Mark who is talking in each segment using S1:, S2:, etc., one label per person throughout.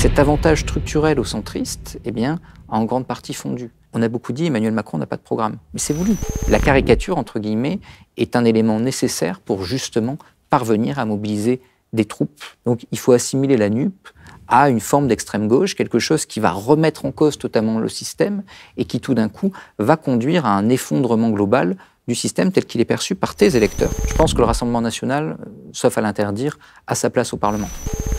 S1: cet avantage structurel aux centristes, eh bien, a en grande partie fondu. On a beaucoup dit Emmanuel Macron n'a pas de programme, mais c'est voulu. La caricature, entre guillemets, est un élément nécessaire pour justement parvenir à mobiliser des troupes. Donc il faut assimiler la NUP à une forme d'extrême gauche, quelque chose qui va remettre en cause totalement le système et qui tout d'un coup va conduire à un effondrement global du système tel qu'il est perçu par tes électeurs. Je pense que le Rassemblement national, sauf à l'interdire, a sa place au Parlement.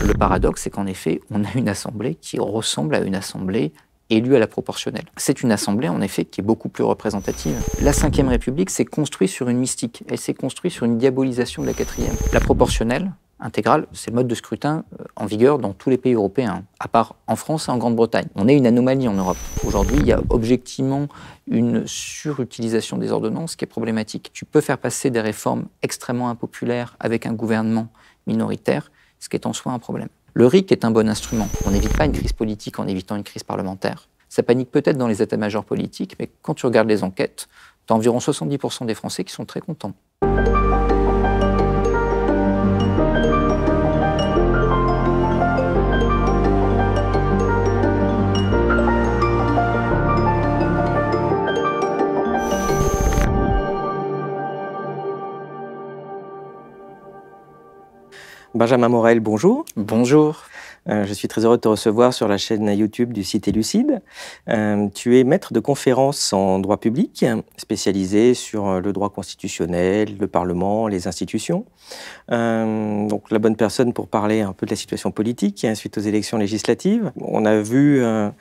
S1: Le paradoxe, c'est qu'en effet, on a une assemblée qui ressemble à une assemblée élue à la proportionnelle. C'est une assemblée, en effet, qui est beaucoup plus représentative. La Ve République s'est construite sur une mystique, elle s'est construite sur une diabolisation de la quatrième. La proportionnelle, intégrale, c'est le mode de scrutin en vigueur dans tous les pays européens, à part en France et en Grande-Bretagne. On est une anomalie en Europe. Aujourd'hui, il y a objectivement une surutilisation des ordonnances qui est problématique. Tu peux faire passer des réformes extrêmement impopulaires avec un gouvernement minoritaire, ce qui est en soi un problème. Le RIC est un bon instrument. On n'évite pas une crise politique en évitant une crise parlementaire. Ça panique peut-être dans les états-majors politiques, mais quand tu regardes les enquêtes, tu as environ 70% des Français qui sont très contents.
S2: Benjamin Morel, bonjour.
S1: Bonjour.
S2: Je suis très heureux de te recevoir sur la chaîne YouTube du Cité Lucide. Tu es maître de conférences en droit public, spécialisé sur le droit constitutionnel, le Parlement, les institutions. Donc la bonne personne pour parler un peu de la situation politique suite aux élections législatives. On a vu la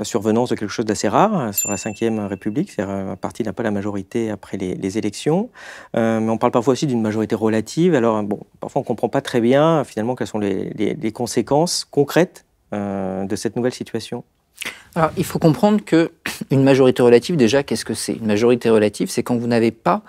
S2: survenance de quelque chose d'assez rare sur la Ve République, c'est-à-dire un parti n'a pas la majorité après les élections. Mais on parle parfois aussi d'une majorité relative. Alors bon, parfois on ne comprend pas très bien finalement quelles sont les conséquences concrètes de cette nouvelle situation.
S1: Alors, il faut comprendre qu'une majorité relative, déjà, qu'est-ce que c'est? Une majorité relative, c'est quand vous n'avez pas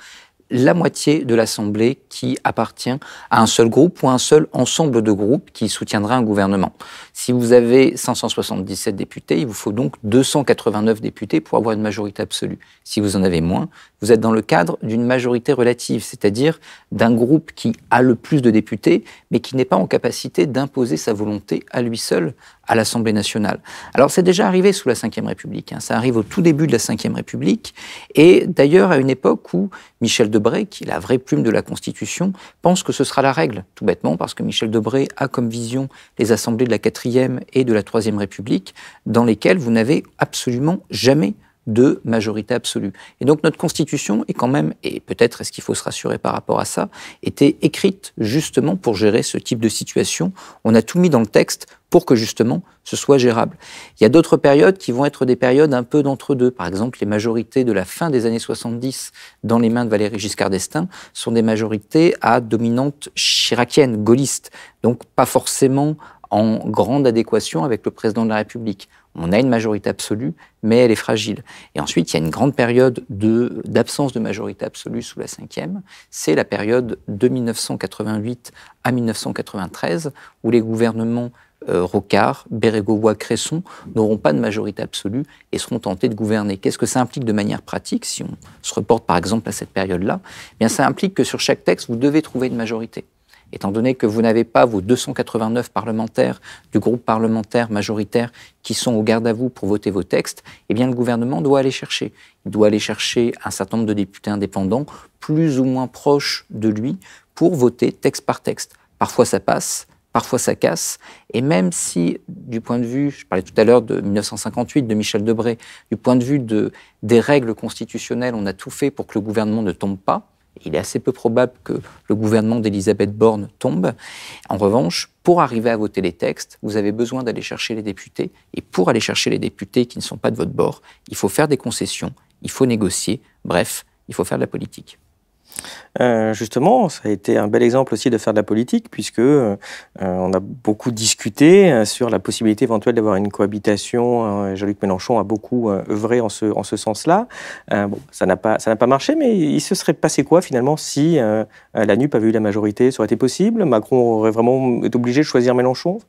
S1: la moitié de l'Assemblée qui appartient à un seul groupe ou à un seul ensemble de groupes qui soutiendra un gouvernement. Si vous avez 577 députés, il vous faut donc 289 députés pour avoir une majorité absolue. Si vous en avez moins, vous êtes dans le cadre d'une majorité relative, c'est-à-dire d'un groupe qui a le plus de députés, mais qui n'est pas en capacité d'imposer sa volonté à lui seul à l'Assemblée nationale. Alors c'est déjà arrivé sous la Ve République, ça arrive au tout début de la Ve République, et d'ailleurs à une époque où Michel Debré, qui est la vraie plume de la Constitution, pense que ce sera la règle, tout bêtement, parce que Michel Debré a comme vision les assemblées de la 4e et de la 3e République, dans lesquelles vous n'avez absolument jamais de majorité absolue. Et donc notre Constitution est quand même, et peut-être est-ce qu'il faut se rassurer par rapport à ça, était écrite justement pour gérer ce type de situation. On a tout mis dans le texte pour que justement ce soit gérable. Il y a d'autres périodes qui vont être des périodes un peu d'entre-deux. Par exemple, les majorités de la fin des années 70 dans les mains de Valéry Giscard d'Estaing sont des majorités à dominante chiracienne, gaulliste, donc pas forcément en grande adéquation avec le président de la République. On a une majorité absolue, mais elle est fragile. Et ensuite, il y a une grande période d'absence de majorité absolue sous la Ve. C'est la période de 1988 à 1993, où les gouvernements Rocard, Bérégovoy, Cresson n'auront pas de majorité absolue et seront tentés de gouverner. Qu'est-ce que ça implique de manière pratique, si on se reporte par exemple à cette période-là? Eh bien, ça implique que sur chaque texte, vous devez trouver une majorité. Étant donné que vous n'avez pas vos 289 parlementaires du groupe parlementaire majoritaire qui sont au garde à vous pour voter vos textes, eh bien le gouvernement doit aller chercher. Il doit aller chercher un certain nombre de députés indépendants, plus ou moins proches de lui, pour voter texte par texte. Parfois ça passe, parfois ça casse, et même si, du point de vue, je parlais tout à l'heure de 1958, de Michel Debré, du point de vue des règles constitutionnelles, on a tout fait pour que le gouvernement ne tombe pas, il est assez peu probable que le gouvernement d'Elisabeth Borne tombe. En revanche, pour arriver à voter les textes, vous avez besoin d'aller chercher les députés. Et pour aller chercher les députés qui ne sont pas de votre bord, il faut faire des concessions, il faut négocier, bref, il faut faire de la politique.
S2: Justement, ça a été un bel exemple aussi de faire de la politique, puisque on a beaucoup discuté sur la possibilité éventuelle d'avoir une cohabitation. Jean-Luc Mélenchon a beaucoup œuvré en ce sens-là. Bon, ça n'a pas marché, mais il se serait passé quoi finalement si la NUP avait eu la majorité? Ça aurait été possible? Macron aurait vraiment été obligé de choisir Mélenchon?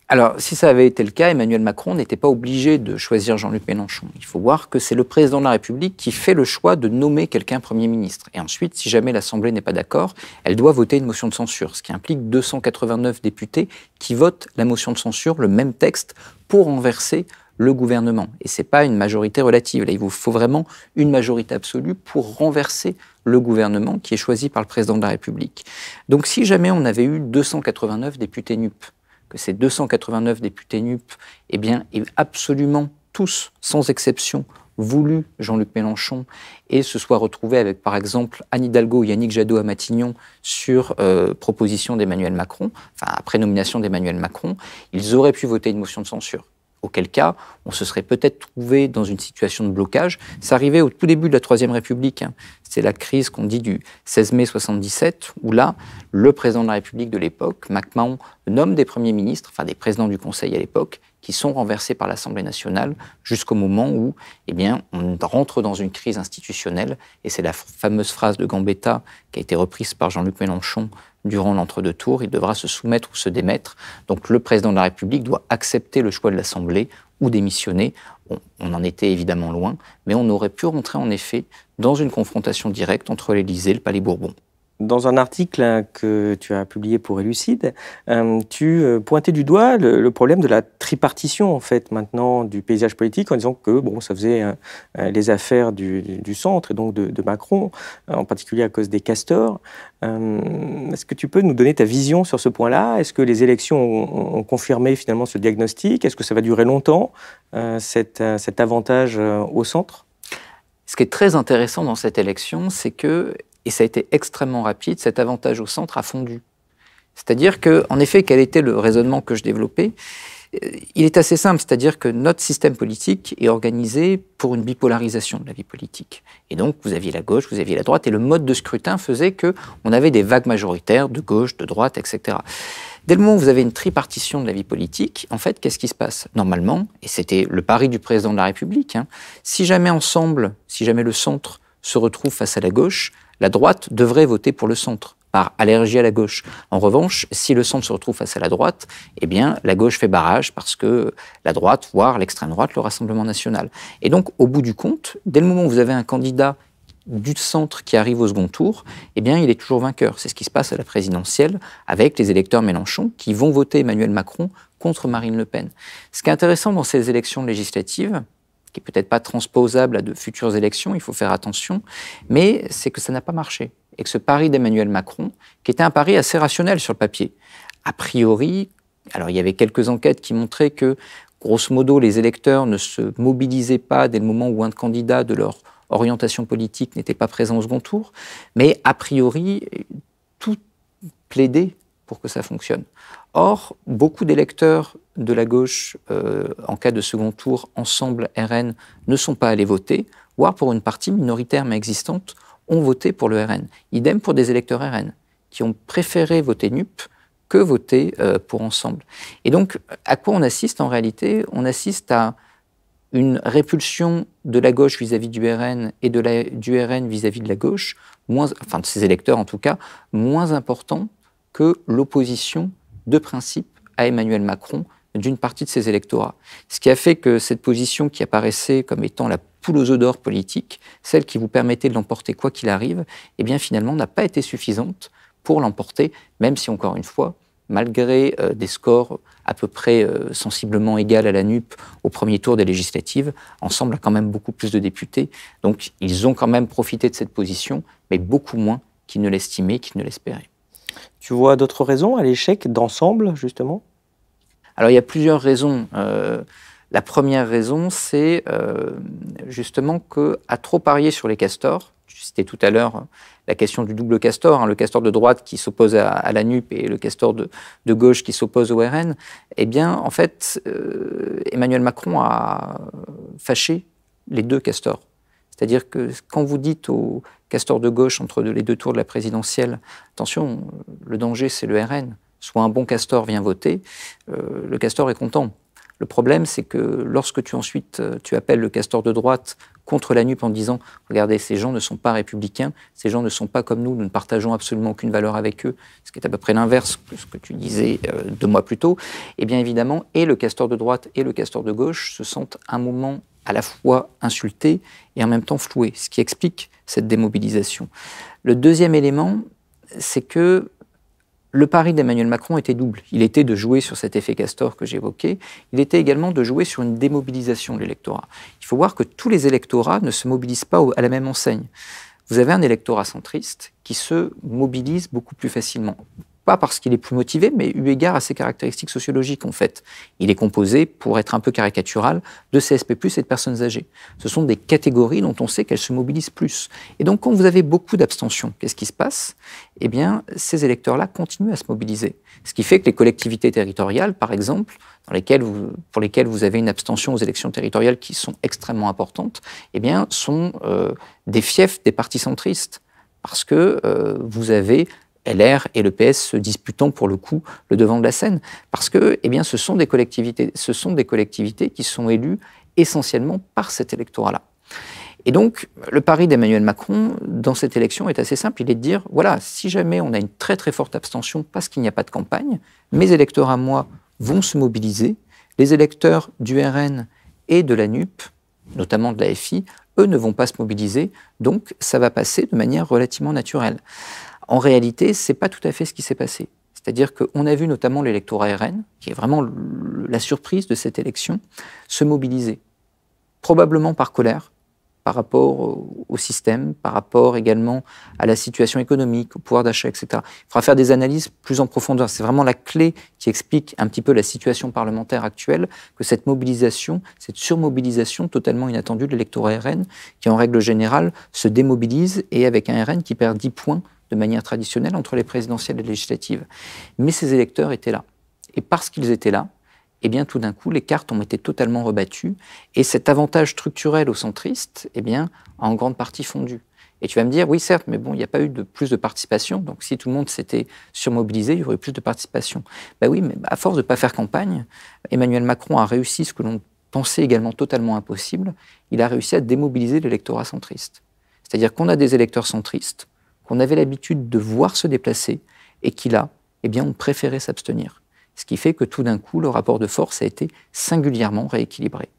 S1: Alors, si ça avait été le cas, Emmanuel Macron n'était pas obligé de choisir Jean-Luc Mélenchon. Il faut voir que c'est le président de la République qui fait le choix de nommer quelqu'un Premier ministre. Et ensuite, si jamais l'Assemblée n'est pas d'accord, elle doit voter une motion de censure, ce qui implique 289 députés qui votent la motion de censure, le même texte, pour renverser le gouvernement. Et ce n'est pas une majorité relative. Là, il vous faut vraiment une majorité absolue pour renverser le gouvernement qui est choisi par le président de la République. Donc, si jamais on avait eu 289 députés NUP, que ces 289 députés NUP, eh bien, aient absolument tous, sans exception, voulu Jean-Luc Mélenchon et se soient retrouvés avec, par exemple, Anne Hidalgo ou Yannick Jadot à Matignon sur proposition d'Emmanuel Macron, enfin, après nomination d'Emmanuel Macron, ils auraient pu voter une motion de censure. Auquel cas, on se serait peut-être trouvé dans une situation de blocage. Ça arrivait au tout début de la Troisième République. C'est la crise qu'on dit du 16 mai 77, où là, le président de la République de l'époque, MacMahon, nomme des premiers ministres, enfin des présidents du Conseil à l'époque, qui sont renversés par l'Assemblée nationale jusqu'au moment où, eh bien, on rentre dans une crise institutionnelle. Et c'est la fameuse phrase de Gambetta qui a été reprise par Jean-Luc Mélenchon durant l'entre-deux tours. Il devra se soumettre ou se démettre. Donc le président de la République doit accepter le choix de l'Assemblée ou démissionner. On en était évidemment loin, mais on aurait pu rentrer en effet dans une confrontation directe entre l'Élysée et le Palais Bourbon.
S2: Dans un article que tu as publié pour Élucide, tu pointais du doigt le problème de la tripartition en fait maintenant du paysage politique en disant que bon, ça faisait les affaires du centre et donc de Macron, en particulier à cause des castors. Est-ce que tu peux nous donner ta vision sur ce point-là? Est-ce que les élections ont confirmé finalement ce diagnostic? Est-ce que ça va durer longtemps, cet avantage au centre?
S1: Ce qui est très intéressant dans cette élection, c'est que, et ça a été extrêmement rapide, cet avantage au centre a fondu. C'est-à-dire que, en effet, quel était le raisonnement que je développais? Il est assez simple, c'est-à-dire que notre système politique est organisé pour une bipolarisation de la vie politique. Et donc, vous aviez la gauche, vous aviez la droite, et le mode de scrutin faisait qu'on avait des vagues majoritaires de gauche, de droite, etc. Dès le moment où vous avez une tripartition de la vie politique, en fait, qu'est-ce qui se passe? Normalement, et c'était le pari du président de la République, si jamais ensemble, si jamais le centre se retrouve face à la gauche, la droite devrait voter pour le centre, par allergie à la gauche. En revanche, si le centre se retrouve face à la droite, eh bien, la gauche fait barrage parce que la droite, voire l'extrême droite, le Rassemblement national. Et donc, au bout du compte, dès le moment où vous avez un candidat du centre qui arrive au second tour, eh bien, il est toujours vainqueur. C'est ce qui se passe à la présidentielle avec les électeurs Mélenchon qui vont voter Emmanuel Macron contre Marine Le Pen. Ce qui est intéressant dans ces élections législatives, qui n'est peut-être pas transposable à de futures élections, il faut faire attention, mais c'est que ça n'a pas marché. Et que ce pari d'Emmanuel Macron, qui était un pari assez rationnel sur le papier, a priori, alors il y avait quelques enquêtes qui montraient que, grosso modo, les électeurs ne se mobilisaient pas dès le moment où un candidat de leur orientation politique n'était pas présent au second tour, mais a priori, tout plaidait pour que ça fonctionne. Or, beaucoup d'électeurs de la gauche, en cas de second tour, ensemble RN, ne sont pas allés voter, voire pour une partie minoritaire mais existante, ont voté pour le RN. Idem pour des électeurs RN, qui ont préféré voter NUP que voter pour Ensemble. Et donc, à quoi on assiste en réalité? On assiste à une répulsion de la gauche vis-à-vis du RN et du RN vis-à-vis de la gauche, enfin de ses électeurs en tout cas, moins important que l'opposition de principe à Emmanuel Macron d'une partie de ses électorats. Ce qui a fait que cette position qui apparaissait comme étant la poule aux œufs d'or politique, celle qui vous permettait de l'emporter quoi qu'il arrive, eh bien finalement n'a pas été suffisante pour l'emporter, même si encore une fois, malgré des scores à peu près sensiblement égaux à la NUP au premier tour des législatives, Ensemble a quand même beaucoup plus de députés. Donc ils ont quand même profité de cette position, mais beaucoup moins qu'ils ne l'estimaient, qu'ils ne l'espéraient.
S2: Tu vois d'autres raisons à l'échec d'Ensemble, justement?
S1: Alors il y a plusieurs raisons. La première raison, c'est justement qu'à trop parier sur les castors, tu citais tout à l'heure la question du double castor, le castor de droite qui s'oppose à la NUP et le castor de gauche qui s'oppose au RN, eh bien, en fait, Emmanuel Macron a fâché les deux castors. C'est-à-dire que quand vous dites aux castors de gauche entre les deux tours de la présidentielle, attention, le danger c'est le RN, soit un bon castor vient voter, le castor est content. Le problème, c'est que lorsque tu appelles le castor de droite contre la NUP en disant « Regardez, ces gens ne sont pas républicains, ces gens ne sont pas comme nous ne partageons absolument aucune valeur avec eux », ce qui est à peu près l'inverse de ce que tu disais 2 mois plus tôt, et bien évidemment, et le castor de droite et le castor de gauche se sentent un moment à la fois insultés et en même temps floués, ce qui explique cette démobilisation. Le deuxième élément, c'est que le pari d'Emmanuel Macron était double. Il était de jouer sur cet effet castor que j'évoquais. Il était également de jouer sur une démobilisation de l'électorat. Il faut voir que tous les électorats ne se mobilisent pas à la même enseigne. Vous avez un électorat centriste qui se mobilise beaucoup plus facilement. Pas parce qu'il est plus motivé, mais eu égard à ses caractéristiques sociologiques, en fait. Il est composé, pour être un peu caricatural, de CSP+, et de personnes âgées. Ce sont des catégories dont on sait qu'elles se mobilisent plus. Et donc, quand vous avez beaucoup d'abstention, qu'est-ce qui se passe? Eh bien, ces électeurs-là continuent à se mobiliser. Ce qui fait que les collectivités territoriales, par exemple, pour lesquelles vous avez une abstention aux élections territoriales qui sont extrêmement importantes, eh bien, sont des fiefs des partis centristes. Parce que vous avez LR et le PS se disputant pour le coup le devant de la scène, parce que eh bien, ce sont des collectivités qui sont élues essentiellement par cet électorat-là. Et donc, le pari d'Emmanuel Macron dans cette élection est assez simple, il est de dire, voilà, si jamais on a une très très forte abstention parce qu'il n'y a pas de campagne, mes électeurs à moi vont se mobiliser, les électeurs du RN et de la NUP, notamment de la FI, eux ne vont pas se mobiliser, donc ça va passer de manière relativement naturelle. En réalité, ce n'est pas tout à fait ce qui s'est passé. C'est-à-dire qu'on a vu notamment l'électorat RN, qui est vraiment la surprise de cette élection, se mobiliser. Probablement par colère, par rapport au système, par rapport également à la situation économique, au pouvoir d'achat, etc. Il faudra faire des analyses plus en profondeur. C'est vraiment la clé qui explique un petit peu la situation parlementaire actuelle, que cette mobilisation, cette surmobilisation totalement inattendue de l'électorat RN, qui en règle générale se démobilise, et avec un RN qui perd 10 points de manière traditionnelle entre les présidentielles et les législatives. Mais ces électeurs étaient là. Et parce qu'ils étaient là, eh bien, tout d'un coup, les cartes ont été totalement rebattues et cet avantage structurel aux centristes, eh bien, a en grande partie fondu. Et tu vas me dire, oui, certes, mais bon, il n'y a pas eu plus de participation, donc si tout le monde s'était surmobilisé, il y aurait eu plus de participation. Ben oui, mais à force de ne pas faire campagne, Emmanuel Macron a réussi ce que l'on pensait également totalement impossible, il a réussi à démobiliser l'électorat centriste. C'est-à-dire qu'on a des électeurs centristes qu'on avait l'habitude de voir se déplacer et qui, là, eh bien, ont préféré s'abstenir. Ce qui fait que tout d'un coup, le rapport de force a été singulièrement rééquilibré.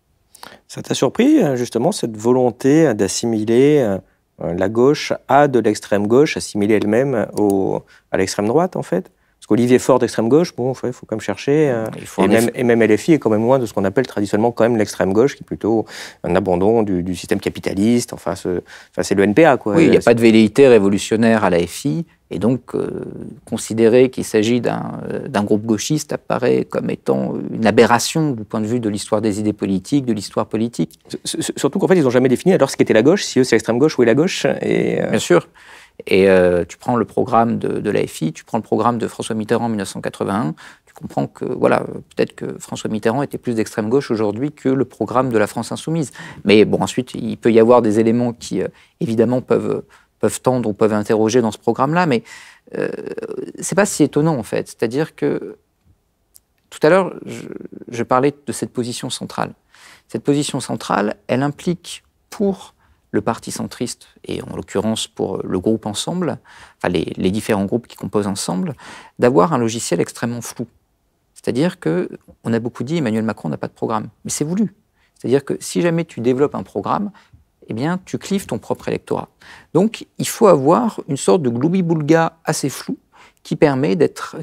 S2: Ça t'a surpris, justement, cette volonté d'assimiler la gauche à de l'extrême gauche, assimiler elle-même à l'extrême droite, en fait? Parce qu'Olivier Faure d'extrême gauche, bon, il faut quand même chercher. Et même LFI est quand même loin de ce qu'on appelle traditionnellement quand même l'extrême gauche, qui est plutôt un abandon du système capitaliste. Enfin, c'est le NPA, quoi.
S1: Oui, il n'y a pas de velléité révolutionnaire à la FI. Et donc, considérer qu'il s'agit d'un groupe gauchiste apparaît comme étant une aberration du point de vue de l'histoire des idées politiques, de l'histoire politique.
S2: Surtout qu'en fait, ils n'ont jamais défini alors ce qu'était la gauche, si eux c'est l'extrême gauche, où est la gauche.
S1: Bien sûr. Et tu prends le programme de l'AFI, tu prends le programme de François Mitterrand en 1981, tu comprends que, voilà, peut-être que François Mitterrand était plus d'extrême gauche aujourd'hui que le programme de la France insoumise. Mais bon, ensuite, il peut y avoir des éléments qui, évidemment, peuvent tendre ou peuvent interroger dans ce programme-là, mais c'est pas si étonnant, en fait. C'est-à-dire que, tout à l'heure, je parlais de cette position centrale. Cette position centrale, elle implique pour le parti centriste, et en l'occurrence pour le groupe Ensemble, enfin les différents groupes qui composent Ensemble, d'avoir un logiciel extrêmement flou. C'est-à-dire qu'on a beaucoup dit Emmanuel Macron n'a pas de programme, mais c'est voulu. C'est-à-dire que si jamais tu développes un programme, eh bien, tu clives ton propre électorat. Donc, il faut avoir une sorte de gloubi-boulga assez flou qui permet d'être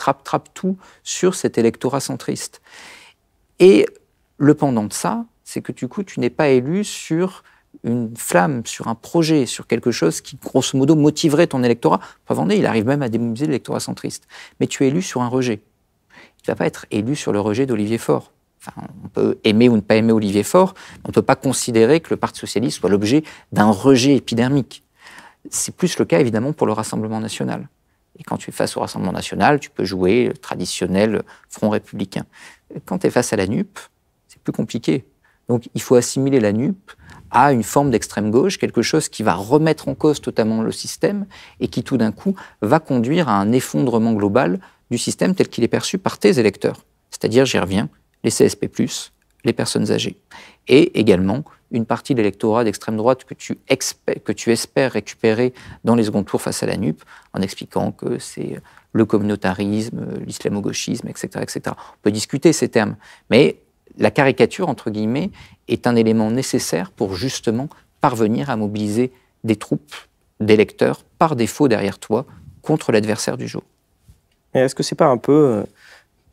S1: attrape-tout sur cet électorat centriste. Et le pendant de ça, c'est que du coup, tu n'es pas élu sur une flamme, sur un projet, sur quelque chose qui, grosso modo, motiverait ton électorat. Preuve en est, il arrive même à démobiliser l'électorat centriste. Mais tu es élu sur un rejet. Tu ne vas pas être élu sur le rejet d'Olivier Faure. Enfin, on peut aimer ou ne pas aimer Olivier Faure, mais on ne peut pas considérer que le Parti socialiste soit l'objet d'un rejet épidermique. C'est plus le cas, évidemment, pour le Rassemblement national. Et quand tu es face au Rassemblement national, tu peux jouer le traditionnel front républicain. Quand tu es face à la NUP, c'est plus compliqué. Donc, il faut assimiler la NUP à une forme d'extrême gauche, quelque chose qui va remettre en cause totalement le système et qui, tout d'un coup, va conduire à un effondrement global du système tel qu'il est perçu par tes électeurs. C'est-à-dire, j'y reviens, les CSP+, les personnes âgées. Et également une partie de l'électorat d'extrême droite que tu espères récupérer dans les seconds tours face à la NUP, en expliquant que c'est le communautarisme, l'islamo-gauchisme, etc., etc. On peut discuter ces termes, mais la caricature, entre guillemets, est un élément nécessaire pour justement parvenir à mobiliser des troupes d'électeurs par défaut derrière toi contre l'adversaire du jour.
S2: Et est-ce que c'est pas un peu,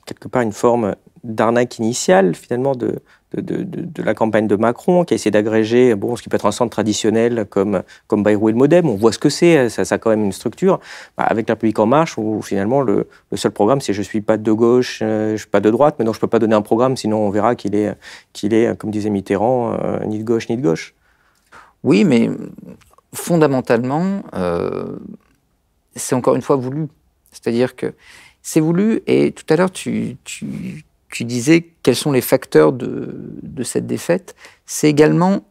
S2: quelque part, une forme d'arnaque initiale, finalement, de la campagne de Macron, qui a essayé d'agréger ce qui peut être un centre traditionnel comme Bayrou et le Modem. On voit ce que c'est, ça a quand même une structure. Avec La République En Marche, où finalement le seul programme, c'est je ne suis pas de gauche, je ne suis pas de droite, mais donc je ne peux pas donner un programme, sinon on verra qu'il est, comme disait Mitterrand, ni de gauche ni de gauche.
S1: Oui, mais fondamentalement, c'est encore une fois voulu. C'est-à-dire que c'est voulu, et tout à l'heure, tu disais quels sont les facteurs de cette défaite. C'est également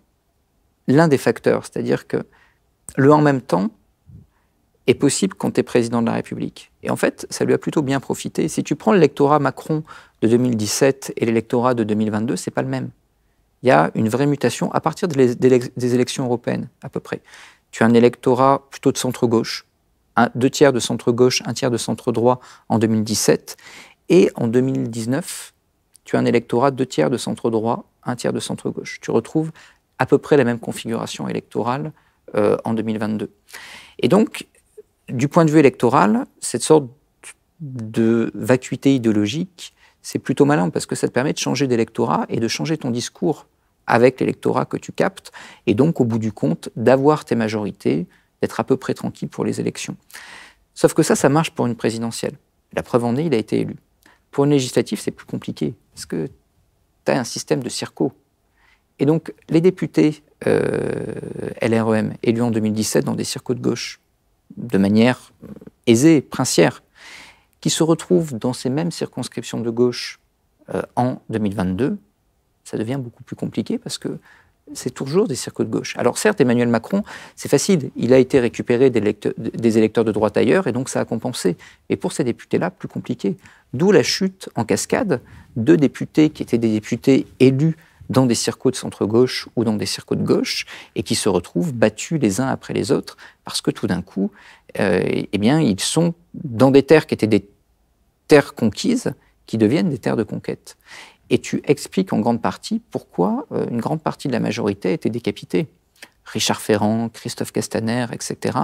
S1: l'un des facteurs, c'est-à-dire que le en même temps est possible quand tu es président de la République. Et en fait, ça lui a plutôt bien profité. Si tu prends l'électorat Macron de 2017 et l'électorat de 2022, c'est pas le même. Il y a une vraie mutation à partir des élections européennes, à peu près. Tu as un électorat plutôt de centre-gauche, 2 tiers de centre-gauche, 1 tiers de centre-droit en 2017, et en 2019, tu as un électorat 2 tiers de centre-droit, 1 tiers de centre-gauche. Tu retrouves à peu près la même configuration électorale en 2022. Et donc, du point de vue électoral, cette sorte de vacuité idéologique, c'est plutôt malin parce que ça te permet de changer d'électorat et de changer ton discours avec l'électorat que tu captes, et donc, au bout du compte, d'avoir tes majorités, d'être à peu près tranquille pour les élections. Sauf que ça marche pour une présidentielle. La preuve en est, il a été élu. Pour une législative, c'est plus compliqué, parce que tu as un système de circo. Et donc, les députés LREM élus en 2017 dans des circos de gauche, de manière aisée, princière, qui se retrouvent dans ces mêmes circonscriptions de gauche en 2022, ça devient beaucoup plus compliqué parce que c'est toujours des circos de gauche. Alors certes, Emmanuel Macron, c'est facile, il a été récupéré des électeurs de droite ailleurs et donc ça a compensé. Et pour ces députés-là, plus compliqué. D'où la chute en cascade de députés qui étaient des députés élus dans des circos de centre-gauche ou dans des circos de gauche et qui se retrouvent battus les uns après les autres parce que tout d'un coup, eh bien, ils sont dans des terres qui étaient des terres conquises qui deviennent des terres de conquête. Et tu expliques en grande partie pourquoi une grande partie de la majorité a été décapitée. Richard Ferrand, Christophe Castaner, etc.,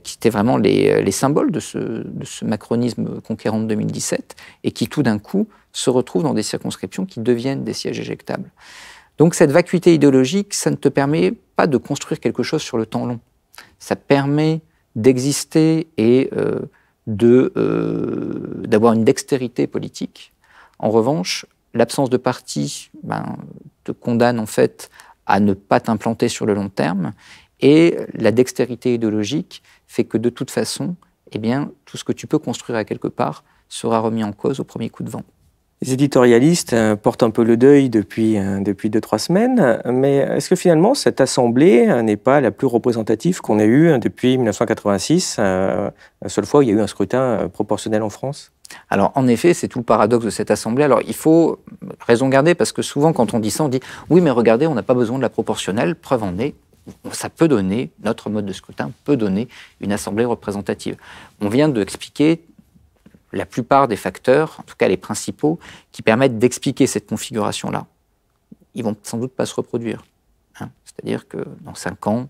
S1: qui étaient vraiment les symboles de ce macronisme conquérant de 2017, et qui tout d'un coup se retrouvent dans des circonscriptions qui deviennent des sièges éjectables. Donc cette vacuité idéologique, ça ne te permet pas de construire quelque chose sur le temps long. Ça te d'exister et d'avoir une dextérité politique. En revanche, l'absence de parti te condamne en fait à ne pas t'implanter sur le long terme, et la dextérité idéologique fait que de toute façon, eh bien, tout ce que tu peux construire à quelque part sera remis en cause au premier coup de vent.
S2: Les éditorialistes portent un peu le deuil depuis 2-3 semaines, mais est-ce que finalement cette assemblée n'est pas la plus représentative qu'on ait eue depuis 1986, la seule fois où il y a eu un scrutin proportionnel en France ?
S1: Alors, en effet, c'est tout le paradoxe de cette assemblée. Alors, il faut raison garder, parce que souvent, quand on dit ça, on dit « oui, mais regardez, on n'a pas besoin de la proportionnelle ». Preuve en est, ça peut donner, notre mode de scrutin peut donner une assemblée représentative. On vient d'expliquer la plupart des facteurs, en tout cas les principaux, qui permettent d'expliquer cette configuration-là. Ils vont sans doute pas se reproduire. C'est-à-dire que dans 5 ans,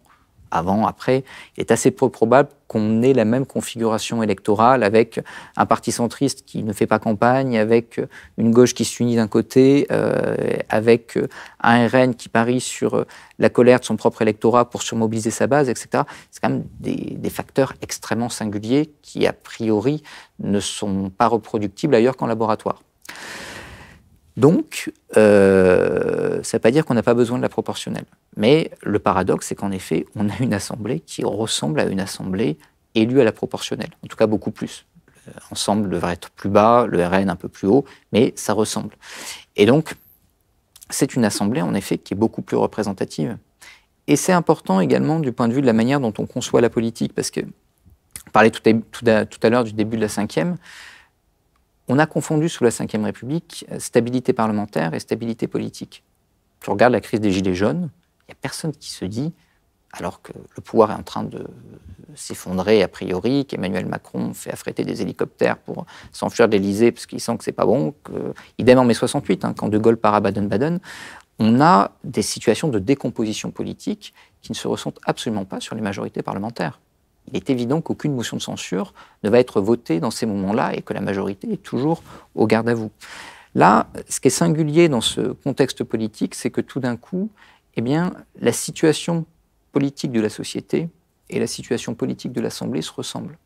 S1: avant, après, il est assez peu probable qu'on ait la même configuration électorale avec un parti centriste qui ne fait pas campagne, avec une gauche qui s'unit d'un côté, avec un RN qui parie sur la colère de son propre électorat pour surmobiliser sa base, etc. C'est quand même des facteurs extrêmement singuliers qui, a priori, ne sont pas reproductibles ailleurs qu'en laboratoire. Donc, ça ne veut pas dire qu'on n'a pas besoin de la proportionnelle. Mais le paradoxe, c'est qu'en effet, on a une assemblée qui ressemble à une assemblée élue à la proportionnelle. En tout cas, beaucoup plus. L'ensemble devrait être plus bas, le RN un peu plus haut, mais ça ressemble. Et donc, c'est une assemblée, en effet, qui est beaucoup plus représentative. Et c'est important également du point de vue de la manière dont on conçoit la politique, parce que, on parlait tout à l'heure du début de la 5e, on a confondu sous la Ve République stabilité parlementaire et stabilité politique. Tu regardes la crise des Gilets jaunes, il n'y a personne qui se dit, alors que le pouvoir est en train de s'effondrer a priori, qu'Emmanuel Macron fait affréter des hélicoptères pour s'enfuir de l'Élysée parce qu'il sent que c'est pas bon, idem en mai 68, quand De Gaulle part à Baden-Baden, on a des situations de décomposition politique qui ne se ressentent absolument pas sur les majorités parlementaires. Il est évident qu'aucune motion de censure ne va être votée dans ces moments-là et que la majorité est toujours au garde à vous. Là, ce qui est singulier dans ce contexte politique, c'est que tout d'un coup, eh bien, la situation politique de la société et la situation politique de l'Assemblée se ressemblent.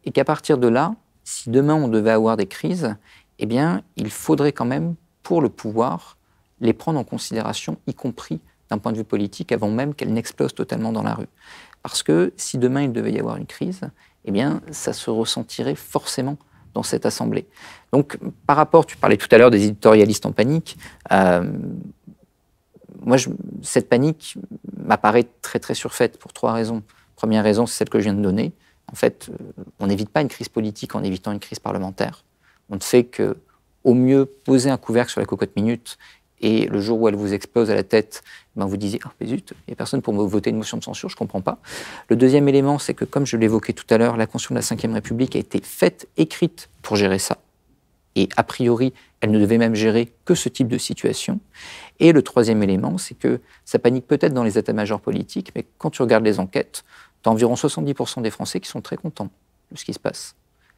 S1: Et qu'à partir de là, si demain on devait avoir des crises, eh bien, il faudrait quand même, pour le pouvoir, les prendre en considération, y compris d'un point de vue politique, avant même qu'elles n'explosent totalement dans la rue. Parce que si demain il devait y avoir une crise, eh bien, ça se ressentirait forcément dans cette Assemblée. Donc, par rapport, tu parlais tout à l'heure des éditorialistes en panique, moi, cette panique m'apparaît très, très surfaite pour 3 raisons. Première raison, c'est celle que je viens de donner. En fait, on n'évite pas une crise politique en évitant une crise parlementaire. On ne fait qu'au mieux poser un couvercle sur la cocotte minute et le jour où elle vous explose à la tête, ben vous disiez « Ah, mais zut, il n'y a personne pour me voter une motion de censure, je ne comprends pas ». Le deuxième élément, c'est que, comme je l'évoquais tout à l'heure, la Constitution de la Ve République a été faite, écrite pour gérer ça. Et a priori, elle ne devait même gérer que ce type de situation. Et le troisième élément, c'est que ça panique peut-être dans les états-majors politiques, mais quand tu regardes les enquêtes, tu as environ 70% des Français qui sont très contents de ce qui se passe.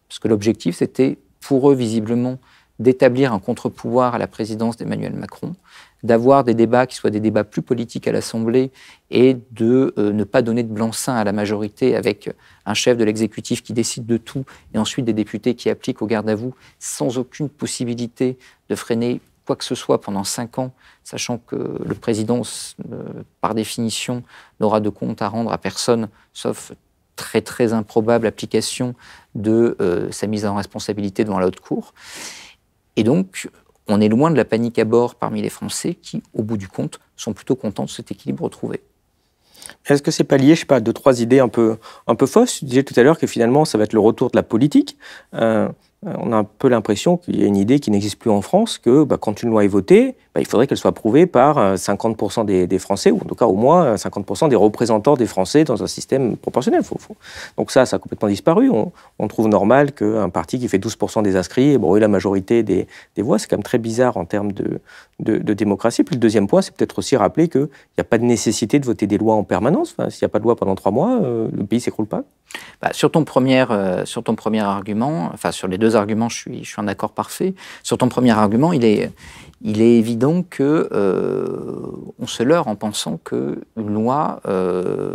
S1: Parce que l'objectif, c'était, pour eux, visiblement, d'établir un contre-pouvoir à la présidence d'Emmanuel Macron, d'avoir des débats qui soient des débats plus politiques à l'Assemblée et de ne pas donner de blanc-seing à la majorité avec un chef de l'exécutif qui décide de tout et ensuite des députés qui appliquent au garde à vous sans aucune possibilité de freiner quoi que ce soit pendant 5 ans, sachant que le président, par définition, n'aura de compte à rendre à personne, sauf très très improbable application de sa mise en responsabilité devant la haute cour. Et donc, on est loin de la panique à bord parmi les Français qui, au bout du compte, sont plutôt contents de cet équilibre retrouvé.
S2: Est-ce que c'est pas lié, je sais pas, à 2-3 idées un peu fausses? Tu disais tout à l'heure que finalement, ça va être le retour de la politique. On a un peu l'impression qu'il y a une idée qui n'existe plus en France, que quand une loi est votée, il faudrait qu'elle soit approuvée par 50% des Français, ou en tout cas au moins 50% des représentants des Français dans un système proportionnel. Donc ça a complètement disparu. On trouve normal qu'un parti qui fait 12% des inscrits ait la majorité des voix. C'est quand même très bizarre en termes de démocratie. Puis le deuxième point, c'est peut-être aussi rappeler qu'il n'y a pas de nécessité de voter des lois en permanence. S'il n'y a pas de loi pendant 3 mois, le pays ne s'écroule pas.
S1: Sur ton premier argument, enfin sur les 2 arguments, je suis en accord parfait. Sur ton premier argument, il est évident que on se leurre en pensant qu'une loi,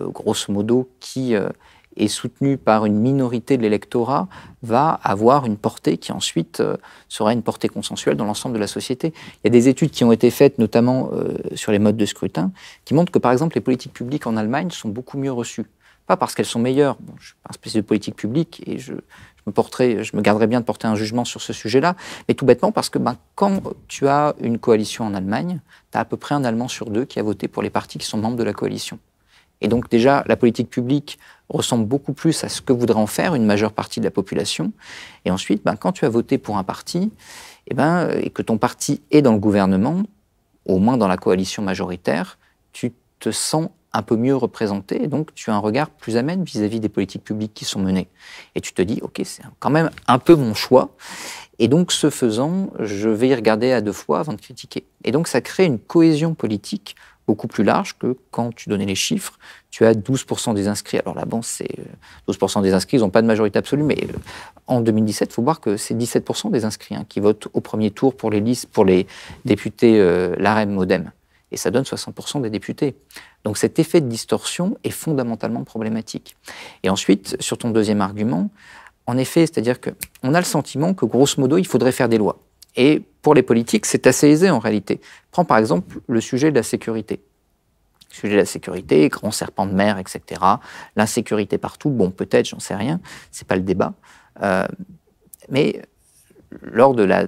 S1: grosso modo, qui est soutenue par une minorité de l'électorat, va avoir une portée qui ensuite sera une portée consensuelle dans l'ensemble de la société. Il y a des études qui ont été faites, notamment sur les modes de scrutin, qui montrent que, par exemple, les politiques publiques en Allemagne sont beaucoup mieux reçues. Pas parce qu'elles sont meilleures. Bon, je ne suis pas un spécialiste de politique publique et je me garderais bien de porter un jugement sur ce sujet-là, mais tout bêtement parce que quand tu as une coalition en Allemagne, tu as à peu près un Allemand sur 2 qui a voté pour les partis qui sont membres de la coalition. Et donc déjà, la politique publique ressemble beaucoup plus à ce que voudrait en faire une majeure partie de la population. Et ensuite, quand tu as voté pour un parti, et que ton parti est dans le gouvernement, au moins dans la coalition majoritaire, tu te sens un peu mieux représenté, et donc tu as un regard plus amène vis-à-vis des politiques publiques qui sont menées. Et tu te dis, ok, c'est quand même un peu mon choix, et donc ce faisant, je vais y regarder à 2 fois avant de critiquer. Et donc ça crée une cohésion politique beaucoup plus large que quand tu donnais les chiffres, tu as 12% des inscrits. Alors là, c'est 12% des inscrits, ils n'ont pas de majorité absolue, mais en 2017, il faut voir que c'est 17% des inscrits qui votent au premier tour pour les listes, pour les députés LaREM-MoDem. Et ça donne 60% des députés. Donc cet effet de distorsion est fondamentalement problématique. Et ensuite, sur ton deuxième argument, en effet, c'est-à-dire qu'on a le sentiment que, grosso modo, il faudrait faire des lois. Et pour les politiques, c'est assez aisé en réalité. Prends par exemple le sujet de la sécurité. Le sujet de la sécurité, grand serpent de mer, etc. L'insécurité partout, peut-être, j'en sais rien, c'est pas le débat. Mais lors de la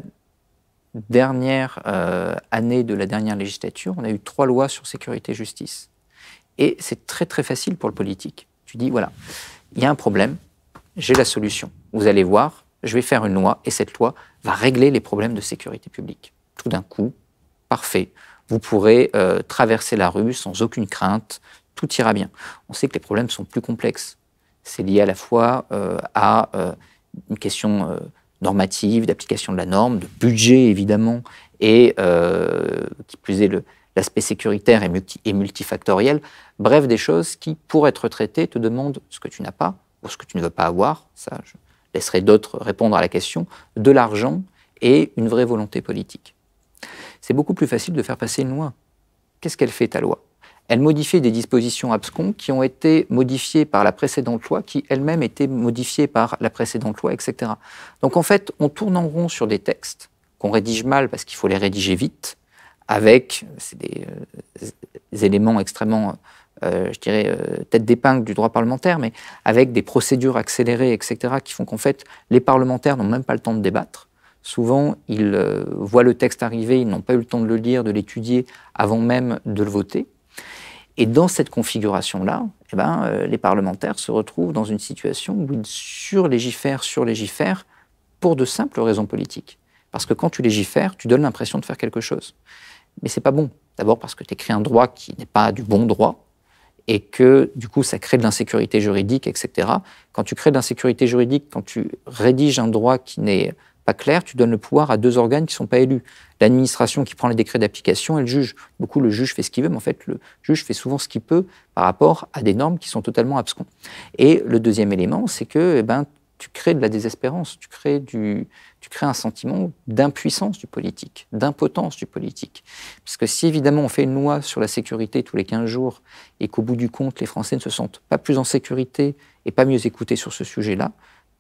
S1: dernière année de la dernière législature, on a eu 3 lois sur sécurité et justice. Et c'est très très facile pour le politique. Tu dis, voilà, il y a un problème, j'ai la solution. Vous allez voir, je vais faire une loi et cette loi va régler les problèmes de sécurité publique. Tout d'un coup, parfait, vous pourrez traverser la rue sans aucune crainte, tout ira bien. On sait que les problèmes sont plus complexes. C'est lié à la fois à une question normative, d'application de la norme, de budget évidemment, et qui plus est l'aspect sécuritaire et multifactoriel. Bref, des choses qui, pour être traitées, te demandent ce que tu n'as pas ou ce que tu ne veux pas avoir. Ça, je laisserai d'autres répondre à la question. De l'argent et une vraie volonté politique. C'est beaucoup plus facile de faire passer une loi. Qu'est-ce qu'elle fait, ta loi? Elle modifie des dispositions abscons qui ont été modifiées par la précédente loi, qui elle-même était modifiée par la précédente loi, etc. Donc en fait, on tourne en rond sur des textes qu'on rédige mal parce qu'il faut les rédiger vite, avec des éléments extrêmement, je dirais, tête d'épingle du droit parlementaire, mais avec des procédures accélérées, etc., qui font qu'en fait, les parlementaires n'ont même pas le temps de débattre. Souvent, ils voient le texte arriver, ils n'ont pas eu le temps de le lire, de l'étudier avant même de le voter. Et dans cette configuration-là, les parlementaires se retrouvent dans une situation où ils surlégifèrent pour de simples raisons politiques. Parce que quand tu légifères, tu donnes l'impression de faire quelque chose. Mais c'est pas bon. D'abord parce que tu écris un droit qui n'est pas du bon droit et que, du coup, ça crée de l'insécurité juridique, etc. Quand tu crées de l'insécurité juridique, quand tu rédiges un droit qui n'est pas clair, tu donnes le pouvoir à deux organes qui ne sont pas élus. L'administration qui prend les décrets d'application et le juge. Beaucoup, le juge fait ce qu'il veut, mais en fait, le juge fait souvent ce qu'il peut par rapport à des normes qui sont totalement abscons. Et le deuxième élément, c'est que tu crées de la désespérance, tu crées un sentiment d'impuissance du politique, d'impotence du politique. Parce que si évidemment on fait une loi sur la sécurité tous les 15 jours et qu'au bout du compte, les Français ne se sentent pas plus en sécurité et pas mieux écoutés sur ce sujet-là,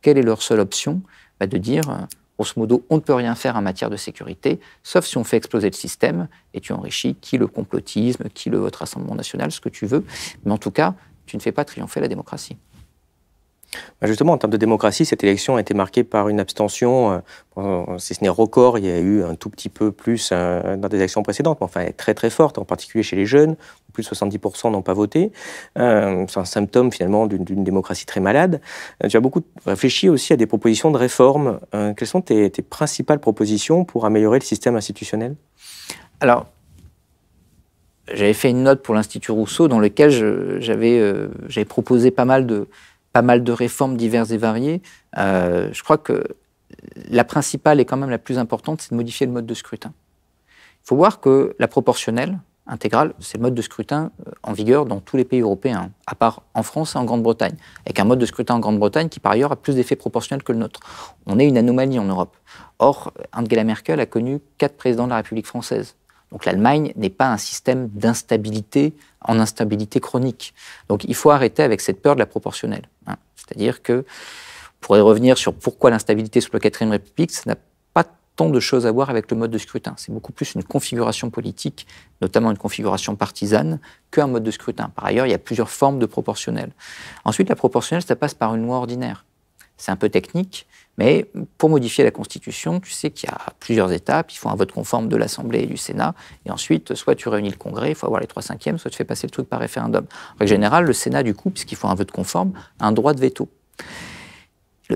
S1: quelle est leur seule option? De dire, grosso modo, on ne peut rien faire en matière de sécurité, sauf si on fait exploser le système et tu enrichis qui le complotisme, qui le vote Rassemblement national, ce que tu veux. Mais en tout cas, tu ne fais pas triompher la démocratie.
S2: Justement, en termes de démocratie, cette élection a été marquée par une abstention, si ce n'est record, il y a eu un tout petit peu plus dans des élections précédentes, mais enfin très très forte, en particulier chez les jeunes, plus de 70% n'ont pas voté. C'est un symptôme finalement d'une démocratie très malade. Tu as beaucoup réfléchi aussi à des propositions de réforme. Quelles sont tes principales propositions pour améliorer le système institutionnel?
S1: Alors, j'avais fait une note pour l'Institut Rousseau dans laquelle j'avais proposé pas mal de réformes diverses et variées. Je crois que la principale et quand même la plus importante, c'est de modifier le mode de scrutin. Il faut voir que la proportionnelle intégrale, c'est le mode de scrutin en vigueur dans tous les pays européens, à part en France et en Grande-Bretagne, avec un mode de scrutin en Grande-Bretagne qui par ailleurs a plus d'effets proportionnels que le nôtre. On est une anomalie en Europe. Or, Angela Merkel a connu 4 présidents de la République française. Donc l'Allemagne n'est pas un système d'instabilité en instabilité chronique. Donc il faut arrêter avec cette peur de la proportionnelle. C'est-à-dire que, on pourrait revenir sur pourquoi l'instabilité sous la 4e République, ça n'a pas tant de choses à voir avec le mode de scrutin. C'est beaucoup plus une configuration politique, notamment une configuration partisane, qu'un mode de scrutin. Par ailleurs, il y a plusieurs formes de proportionnelle. Ensuite, la proportionnelle, ça passe par une loi ordinaire. C'est un peu technique, mais pour modifier la Constitution, tu sais qu'il y a plusieurs étapes. Il faut un vote conforme de l'Assemblée et du Sénat. Et ensuite, soit tu réunis le Congrès, il faut avoir les 3/5, soit tu fais passer le truc par référendum. En règle générale, le Sénat, du coup, puisqu'il faut un vote conforme, a un droit de veto.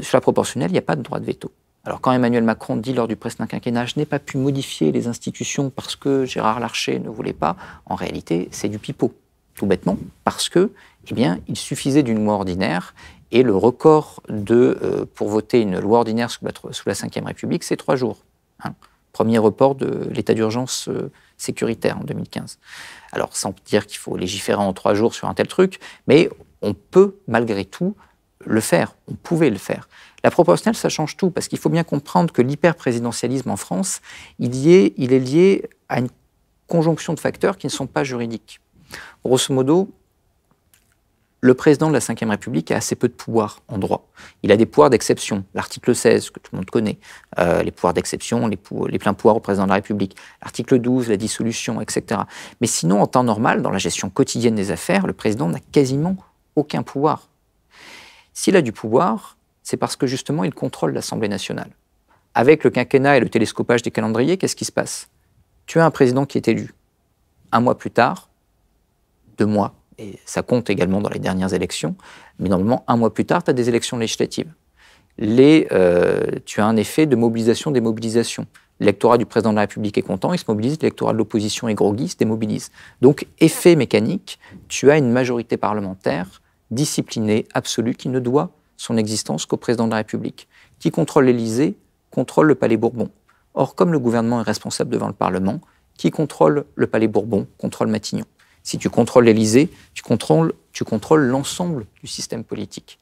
S1: Sur la proportionnelle, il n'y a pas de droit de veto. Alors quand Emmanuel Macron dit lors du précédent quinquennat « je n'ai pas pu modifier les institutions parce que Gérard Larcher ne voulait pas », en réalité, c'est du pipeau. Tout bêtement, parce que, il suffisait d'une loi ordinaire. Et le record pour voter une loi ordinaire sous la 5e République, c'est 3 jours. Premier report de l'état d'urgence sécuritaire en 2015. Alors, sans dire qu'il faut légiférer en 3 jours sur un tel truc, mais on peut malgré tout le faire. On pouvait le faire. La proportionnelle, ça change tout, parce qu'il faut bien comprendre que l'hyper-présidentialisme en France, il est lié à une conjonction de facteurs qui ne sont pas juridiques. Grosso modo, le président de la 5e République a assez peu de pouvoir en droit. Il a des pouvoirs d'exception. L'article 16, que tout le monde connaît, les pouvoirs d'exception, les pleins pouvoirs au président de la République. L'article 12, la dissolution, etc. Mais sinon, en temps normal, dans la gestion quotidienne des affaires, le président n'a quasiment aucun pouvoir. S'il a du pouvoir, c'est parce que justement, il contrôle l'Assemblée nationale. Avec le quinquennat et le télescopage des calendriers, qu'est-ce qui se passe? Tu as un président qui est élu. 1 mois plus tard, 2 mois, et ça compte également dans les dernières élections, mais normalement, 1 mois plus tard, tu as des élections législatives. tu as un effet de mobilisation des mobilisations. L'électorat du président de la République est content, il se mobilise, l'électorat de l'opposition est groggy, il se démobilise. Donc, effet mécanique, tu as une majorité parlementaire disciplinée, absolue, qui ne doit son existence qu'au président de la République, qui contrôle l'Élysée, contrôle le Palais Bourbon. Or, comme le gouvernement est responsable devant le Parlement, qui contrôle le Palais Bourbon, contrôle Matignon. Si tu contrôles l'Élysée, tu contrôles l'ensemble du système politique.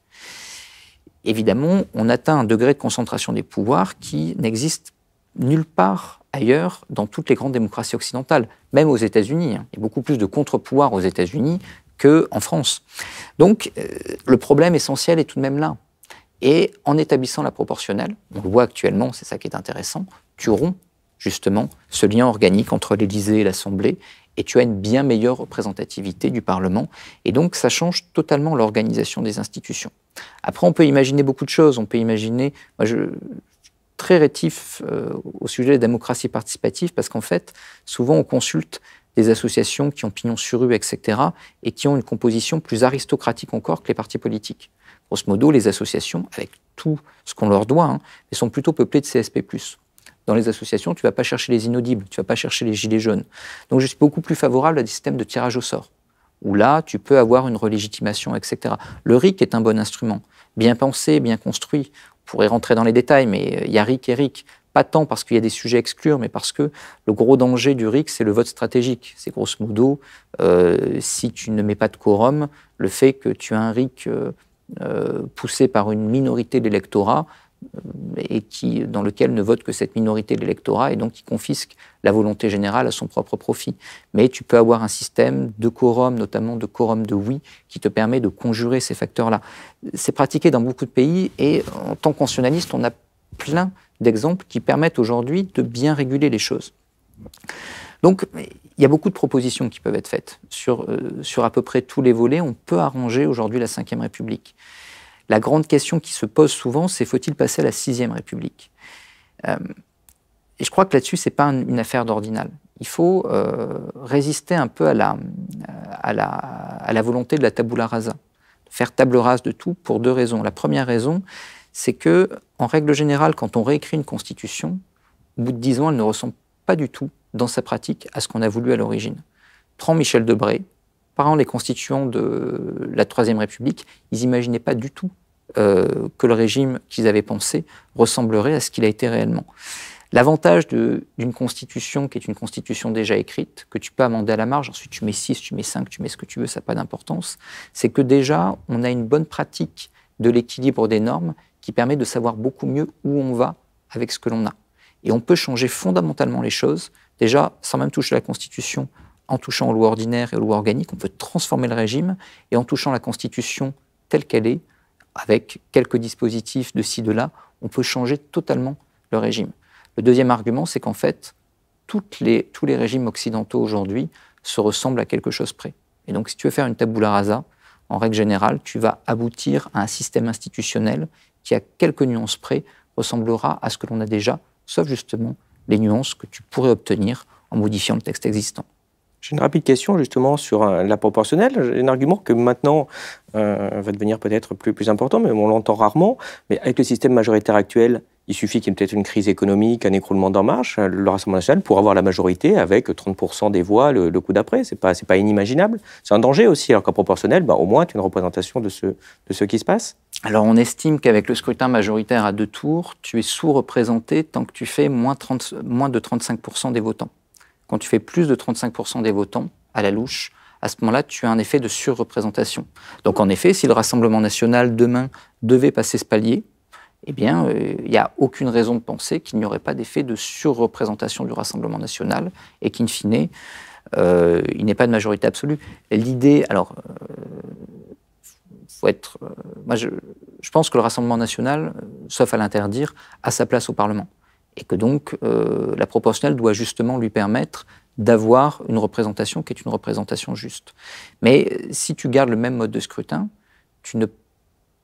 S1: Évidemment, on atteint un degré de concentration des pouvoirs qui n'existe nulle part ailleurs dans toutes les grandes démocraties occidentales, même aux États-Unis. Il y a beaucoup plus de contre-pouvoirs aux États-Unis qu'en France. Donc, le problème essentiel est tout de même là. Et en établissant la proportionnelle, on le voit actuellement, c'est ça qui est intéressant, tu romps justement ce lien organique entre l'Élysée et l'Assemblée, et tu as une bien meilleure représentativité du Parlement. Et donc, ça change totalement l'organisation des institutions. Après, on peut imaginer beaucoup de choses. On peut imaginer... Moi, je suis très rétif au sujet de la démocratie participative, parce qu'en fait, souvent, on consulte des associations qui ont pignon sur rue, etc., et qui ont une composition plus aristocratique encore que les partis politiques. Grosso modo, les associations, avec tout ce qu'on leur doit, elles sont plutôt peuplées de CSP+. Dans les associations, tu ne vas pas chercher les inaudibles, tu ne vas pas chercher les gilets jaunes. Donc je suis beaucoup plus favorable à des systèmes de tirage au sort, où là, tu peux avoir une relégitimation, etc. Le RIC est un bon instrument, bien pensé, bien construit. On pourrait rentrer dans les détails, mais il y a RIC et RIC. Pas tant parce qu'il y a des sujets à exclure, mais parce que le gros danger du RIC, c'est le vote stratégique. C'est grosso modo, si tu ne mets pas de quorum, le fait que tu as un RIC poussé par une minorité de l'électorat, et dans lequel ne vote que cette minorité de l'électorat, et donc qui confisque la volonté générale à son propre profit. Mais tu peux avoir un système de quorum, notamment de quorum de oui, qui te permet de conjurer ces facteurs-là. C'est pratiqué dans beaucoup de pays, et en tant que constitutionnaliste, on a plein d'exemples qui permettent aujourd'hui de bien réguler les choses. Donc, il y a beaucoup de propositions qui peuvent être faites. Sur à peu près tous les volets, on peut arranger aujourd'hui la Ve République. La grande question qui se pose souvent, c'est faut-il passer à la Sixième République ? Et je crois que là-dessus, ce n'est pas une affaire d'ordinal. Il faut résister un peu à la volonté de la tabula rasa, faire table rase de tout pour deux raisons. La première raison, c'est que, en règle générale, quand on réécrit une constitution, au bout de 10 ans, elle ne ressemble pas du tout, dans sa pratique, à ce qu'on a voulu à l'origine. Prends Michel Debré. Par exemple, les constituants de la Troisième République, ils n'imaginaient pas du tout que le régime qu'ils avaient pensé ressemblerait à ce qu'il a été réellement. L'avantage d'une constitution qui est une constitution déjà écrite, que tu peux amender à la marge, ensuite tu mets 6, tu mets 5, tu mets ce que tu veux, ça n'a pas d'importance, c'est que déjà, on a une bonne pratique de l'équilibre des normes qui permet de savoir beaucoup mieux où on va avec ce que l'on a. Et on peut changer fondamentalement les choses, déjà, sans même toucher la Constitution, en touchant aux lois ordinaires et aux lois organiques, on peut transformer le régime, et en touchant la Constitution telle qu'elle est, avec quelques dispositifs de ci, de là, on peut changer totalement le régime. Le deuxième argument, c'est qu'en fait, tous les régimes occidentaux aujourd'hui se ressemblent à quelque chose près. Et donc, si tu veux faire une tabula rasa, en règle générale, tu vas aboutir à un système institutionnel qui, à quelques nuances près, ressemblera à ce que l'on a déjà, sauf justement les nuances que tu pourrais obtenir en modifiant le texte existant.
S2: J'ai une rapide question justement sur la proportionnelle. J'ai un argument que maintenant va devenir peut-être plus important, mais on l'entend rarement. Mais avec le système majoritaire actuel, il suffit qu'il y ait peut-être une crise économique, un écroulement d'en marche, le Rassemblement national pour avoir la majorité avec 30% des voix le coup d'après. C'est pas inimaginable. C'est un danger aussi, alors qu'en proportionnel, au moins tu as une représentation de ce qui se passe.
S1: Alors on estime qu'avec le scrutin majoritaire à 2 tours, tu es sous-représenté tant que tu fais moins de 35% des votants. Quand tu fais plus de 35% des votants à la louche, à ce moment-là, tu as un effet de surreprésentation. Donc en effet, si le Rassemblement national demain devait passer ce palier, eh bien, il n'y a aucune raison de penser qu'il n'y aurait pas d'effet de surreprésentation du Rassemblement national et qu'in fine, il n'est pas de majorité absolue. L'idée, alors, faut être, moi je pense que le Rassemblement national, sauf à l'interdire, a sa place au Parlement. Et que donc la proportionnelle doit justement lui permettre d'avoir une représentation qui est une représentation juste. Mais si tu gardes le même mode de scrutin, tu ne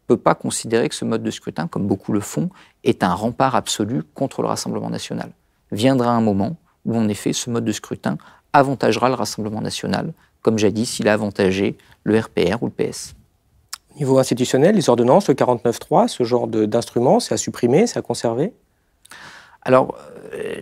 S1: peux pas considérer que ce mode de scrutin, comme beaucoup le font, est un rempart absolu contre le Rassemblement national. Viendra un moment où, en effet, ce mode de scrutin avantagera le Rassemblement national, comme jadis il a avantagé le RPR ou le PS.
S2: Niveau institutionnel, les ordonnances, le 49.3, ce genre d'instruments, c'est à supprimer, c'est à conserver?
S1: Alors,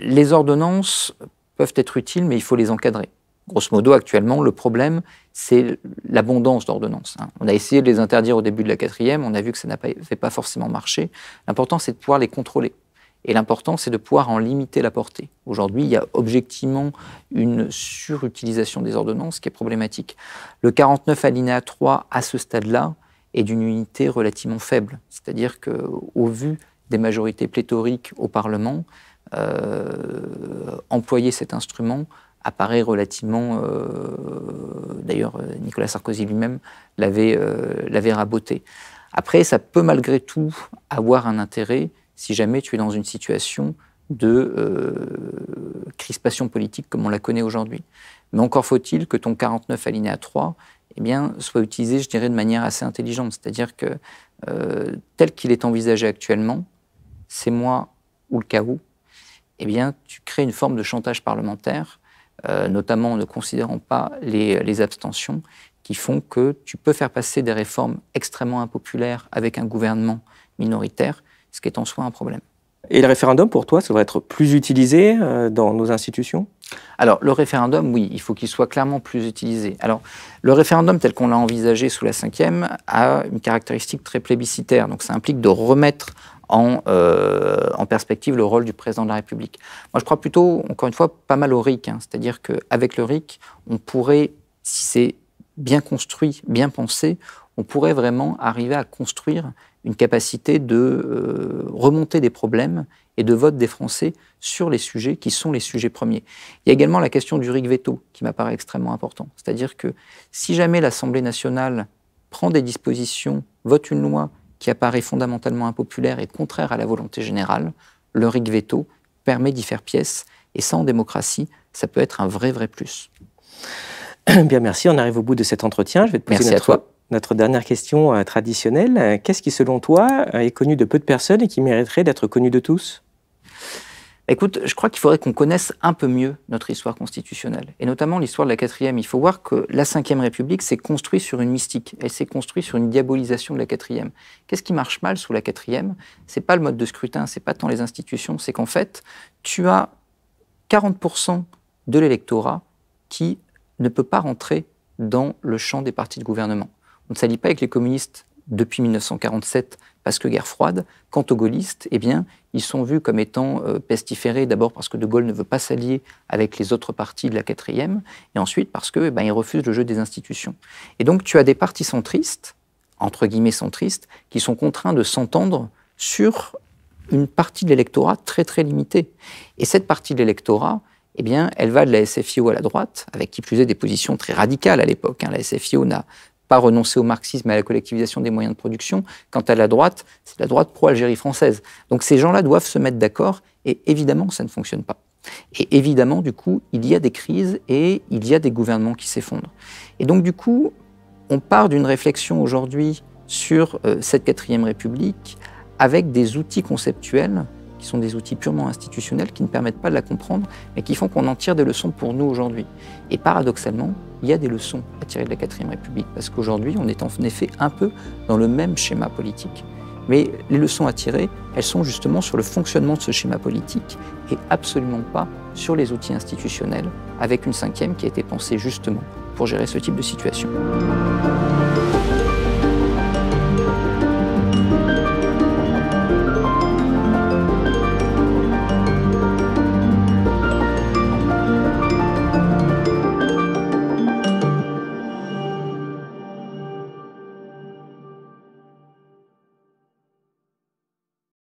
S1: les ordonnances peuvent être utiles, mais il faut les encadrer. Grosso modo, actuellement, le problème, c'est l'abondance d'ordonnances. On a essayé de les interdire au début de la 4e, on a vu que ça n'avait pas forcément marché. L'important, c'est de pouvoir les contrôler. Et l'important, c'est de pouvoir en limiter la portée. Aujourd'hui, il y a objectivement une surutilisation des ordonnances qui est problématique. Le 49 alinéa 3, à ce stade-là, est d'une unité relativement faible. C'est-à-dire qu'au vu des majorités pléthoriques au Parlement, employer cet instrument apparaît relativement... D'ailleurs, Nicolas Sarkozy lui-même l'avait raboté. Après, ça peut malgré tout avoir un intérêt si jamais tu es dans une situation de crispation politique comme on la connaît aujourd'hui. Mais encore faut-il que ton 49 alinéa 3 soit utilisé, je dirais, de manière assez intelligente. C'est-à-dire que tel qu'il est envisagé actuellement, c'est moi ou le chaos, tu crées une forme de chantage parlementaire, notamment en ne considérant pas les abstentions, qui font que tu peux faire passer des réformes extrêmement impopulaires avec un gouvernement minoritaire, ce qui est en soi un problème.
S2: Et le référendum, pour toi, ça devrait être plus utilisé dans nos institutions?
S1: Alors, le référendum, oui, il faut qu'il soit clairement plus utilisé. Alors, le référendum tel qu'on l'a envisagé sous la 5e a une caractéristique très plébiscitaire. Donc, ça implique de remettre en perspective le rôle du président de la République. Moi, je crois plutôt, encore une fois, pas mal au RIC. C'est-à-dire qu'avec le RIC, on pourrait, si c'est bien construit, bien pensé, on pourrait vraiment arriver à construire une capacité de remonter des problèmes et de vote des Français sur les sujets qui sont les sujets premiers. Il y a également la question du RIC veto qui m'apparaît extrêmement important. C'est-à-dire que si jamais l'Assemblée nationale prend des dispositions, vote une loi qui apparaît fondamentalement impopulaire et contraire à la volonté générale, le RIC veto permet d'y faire pièce. Et ça, en démocratie, ça peut être un vrai plus.
S2: Bien, merci. On arrive au bout de cet entretien. Je vais te poser notre dernière question traditionnelle. Qu'est-ce qui, selon toi, est connu de peu de personnes et qui mériterait d'être connu de tous?
S1: Écoute, je crois qu'il faudrait qu'on connaisse un peu mieux notre histoire constitutionnelle, et notamment l'histoire de la 4e. Il faut voir que la 5e République s'est construite sur une mystique, elle s'est construite sur une diabolisation de la 4e. Qu'est-ce qui marche mal sous la 4e? C'est pas le mode de scrutin, c'est pas tant les institutions, c'est qu'en fait, tu as 40% de l'électorat qui ne peut pas rentrer dans le champ des partis de gouvernement. On ne s'allie pas avec les communistes depuis 1947 parce que guerre froide. Quant aux gaullistes, ils sont vus comme étant pestiférés, d'abord parce que De Gaulle ne veut pas s'allier avec les autres partis de la 4e, et ensuite parce que ils refusent le jeu des institutions. Et donc tu as des partis centristes, entre guillemets centristes, qui sont contraints de s'entendre sur une partie de l'électorat très limitée. Et cette partie de l'électorat, elle va de la SFIO à la droite, avec qui plus est des positions très radicales à l'époque. La SFIO n'a pas renoncé au marxisme et à la collectivisation des moyens de production. Quant à la droite, c'est la droite pro-Algérie française. Donc ces gens-là doivent se mettre d'accord, et évidemment, ça ne fonctionne pas. Et évidemment, du coup, il y a des crises et il y a des gouvernements qui s'effondrent. Et donc, du coup, on part d'une réflexion aujourd'hui sur cette 4e République avec des outils conceptuels qui sont des outils purement institutionnels, qui ne permettent pas de la comprendre, mais qui font qu'on en tire des leçons pour nous aujourd'hui. Et paradoxalement, il y a des leçons à tirer de la 4e République, parce qu'aujourd'hui, on est en effet un peu dans le même schéma politique. Mais les leçons à tirer, elles sont justement sur le fonctionnement de ce schéma politique, et absolument pas sur les outils institutionnels, avec une 5e qui a été pensée justement pour gérer ce type de situation.